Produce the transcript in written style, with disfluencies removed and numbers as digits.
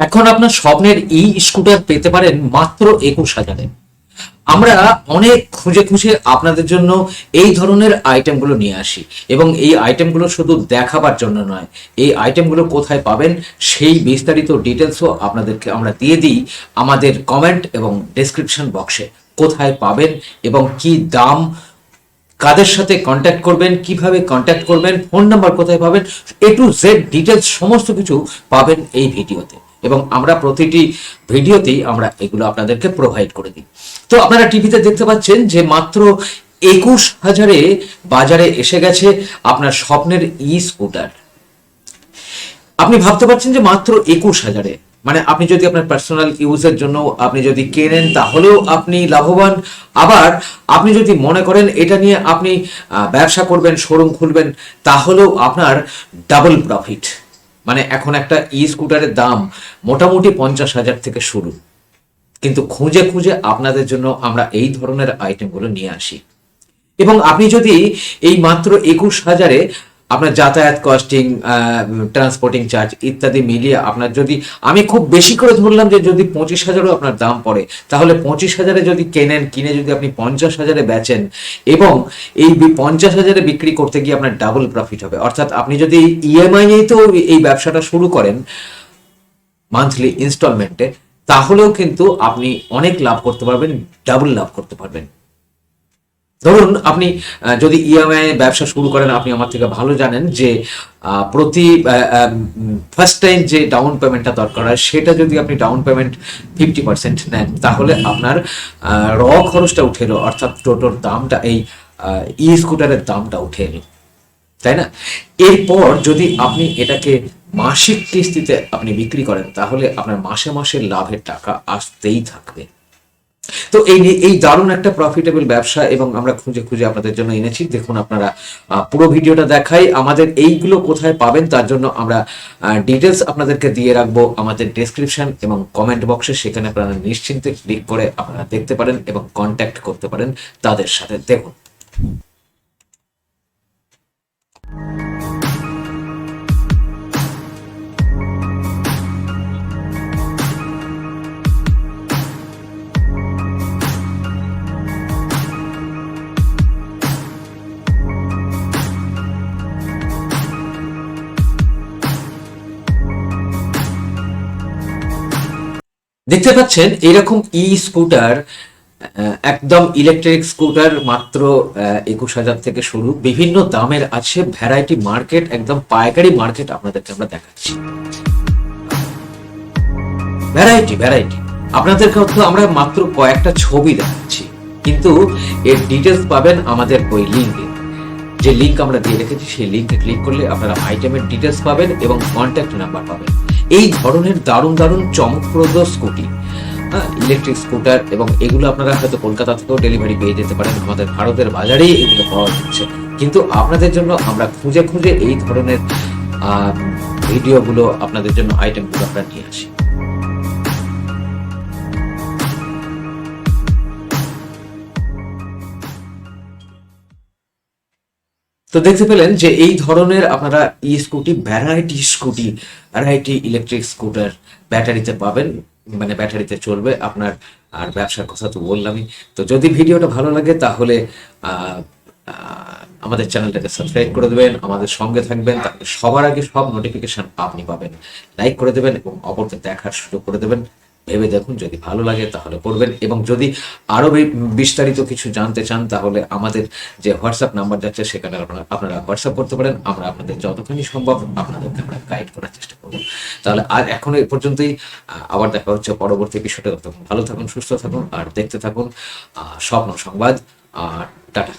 এখন আপনার স্বপ্নের ই স্কুটার পেতে পারেন মাত্র 21,000-এ। আমরা অনেক খুঁজে খুঁজে আপনাদের জন্য এই ধরনের আইটেমগুলো নিয়ে আসি, এবং এই আইটেমগুলো শুধু দেখাবার জন্য নয়, এই আইটেমগুলো কোথায় পাবেন সেই বিস্তারিত ডিটেলসও আপনাদেরকে আমরা দিয়ে দিই আমাদের কমেন্ট এবং ডেসক্রিপশন বক্সে। কোথায় পাবেন এবং কি দাম, কাদের সাথে কন্ট্যাক্ট করবেন, কিভাবে কন্ট্যাক্ট করবেন, ফোন নাম্বার কোথায় পাবেন, এ টু জেড ডিটেলস সমস্ত কিছু পাবেন এই ভিডিওতে, এবং আমরা প্রতিটি ভিডিওতেই আমরা এগুলো আপনাদেরকে প্রোভাইড করে দিই। তো আপনারা টিভিতে দেখতে পাচ্ছেন যে মাত্র 21,000-এ বাজারে এসে গেছে আপনার স্বপ্নের ই স্কুটার। আপনি ভাবতে পারছেন যে মাত্র 21,000-এ, মানে আপনি যদি আপনার পার্সোনাল ইউজের জন্য আপনি যদি কেনেন তাহলেও আপনি লাভবান। আবার আপনি যদি মনে করেন এটা নিয়ে আপনি ব্যবসা করবেন, শোরুম খুলবেন, তাহলেও আপনার ডাবল প্রফিট। মানে এখন একটা ই স্কুটারের দাম মোটামুটি 50,000 থেকে শুরু, কিন্তু খুঁজে খুঁজে আপনাদের জন্য আমরা এই ধরনের আইটেমগুলো নিয়ে আসি। এবং আপনি যদি এই মাত্র 21,000-এ আপনার যাতায়াত কস্টিং, ট্রান্সপোর্টিং চার্জ ইত্যাদি মিলিয়ে আপনার যদি, আমি খুব বেশি করে ধরলাম যে যদি 25,000-ও আপনার দাম পড়ে, তাহলে 25,000-এ যদি কিনে যদি আপনি 50,000-এ বেচেন, এবং এই 50,000-এ বিক্রি করতে গিয়ে আপনার ডাবল প্রফিট হবে। অর্থাৎ আপনি যদি ইএমআই-তেও এই ব্যবসাটা শুরু করেন মান্থলি ইনস্টলমেন্টে, তাহলেও কিন্তু আপনি অনেক লাভ করতে পারবেন, ডাবল লাভ করতে পারবেন। ধরুন আপনি যদি ইএমআই ব্যবসা শুরু করেন, আপনি আমার থেকে ভালো জানেন যে প্রতি ফার্স্ট টাইম যে ডাউন পেমেন্টটা দরকার হয়, সেটা যদি আপনি ডাউন পেমেন্ট 50% নেন, তাহলে আপনার র খরচটা উঠে এলো, অর্থাৎ টোটাল দামটা এই ই স্কুটারের দামটা উঠে এলো, তাই না? এরপর যদি আপনি এটাকে মাসিক কিস্তিতে আপনি বিক্রি করেন, তাহলে আপনার মাসে মাসে লাভের টাকা আসতেই থাকবে। তো এই দারুণ একটা প্রফিটেবল ব্যবসা, এবং আমরা খুঁজে খুঁজে আপনাদের জন্য এনেছি। দেখুন, আপনারা পুরো ভিডিওটা দেখাই। আমাদের এইগুলো কোথায় পাবেন তার জন্য আমরা ডিটেলস আপনাদেরকে দিয়ে রাখবো আমাদের ডেসক্রিপশন এবং কমেন্ট বক্সে, সেখানে আপনারা নিশ্চিন্তে ক্লিক করে আপনারা দেখতে পারেন এবং কন্ট্যাক্ট করতে পারেন তাদের সাথে। দেখুন, দেখতে পাচ্ছেন এরকম ই স্কুটার, একদম ইলেকট্রিক স্কুটার মাত্র 21,000 থেকে শুরু। বিভিন্ন দামের আছে, ভ্যারাইটি মার্কেট, একদম পাইকারি মার্কেট আপনাদেরকে আমরা দেখাচ্ছি। ভ্যারাইটি আপনাদেরকে আমরা মাত্র কয়েকটা ছবি দেখাচ্ছি, কিন্তু এর ডিটেলস পাবেন আমাদের ওই লিঙ্কে। যে লিঙ্ক আমরা দিয়ে রেখেছি সেই লিঙ্কে ক্লিক করলে আপনারা আইটেমের ডিটেলস পাবেন এবং কন্ট্যাক্ট নাম্বার পাবেন। এই ধরনের দারুণ দারুণ চমকপ্রদ স্কুটি, ইলেকট্রিক স্কুটার, এবং এগুলো আপনারা হয়তো কলকাতা থেকেও ডেলিভারি পেয়ে যেতে পারেন। আমাদের ভারতের বাজারেই এগুলো পাওয়া যাচ্ছে, কিন্তু আপনাদের জন্য আমরা খুঁজে খুঁজে এই ধরনের ভিডিওগুলো আপনাদের জন্য, আইটেমগুলো আমরা নিয়ে আসি। তো দেখতে পেলেন যে এই ধরনের আপনারা ই স্কুটি, ভ্যারাইটি ইলেকট্রিক স্কুটার ব্যাটারিতে পাবেন, মানে ব্যাটারিতে চলবে আপনার। আর ব্যবসার কথা তো বললামই। তো যদি ভিডিওটা ভালো লাগে তাহলে আমাদের চ্যানেলটাকে সাবস্ক্রাইব করে দেবেন, আমাদের সঙ্গে থাকবেন, তাহলে সবার আগে সব নোটিফিকেশন আপনি পাবেন। লাইক করে দেবেন এবং অপরকে দেখার সুযোগ করে দেবেন। ভেবে দেখুন, যদি ভালো লাগে তাহলে করবেন। এবং যদি আরো বিস্তারিত কিছু জানতে চান, তাহলে আমাদের যে হোয়াটসঅ্যাপ নাম্বার যাচ্ছে সেখানে আপনারা হোয়াটসঅ্যাপ করতে পারেন। আমরা আপনাদের যতখানি সম্ভব আপনাদেরকে আমরা গাইড করার চেষ্টা করব। তাহলে আর এখন এই পর্যন্তই, আবার দেখা হচ্ছে পরবর্তী এপিসোডে। ততক্ষণ ভালো থাকুন, সুস্থ থাকুন, আর দেখতে থাকুন স্বপ্ন সংবাদ। আর টাটা।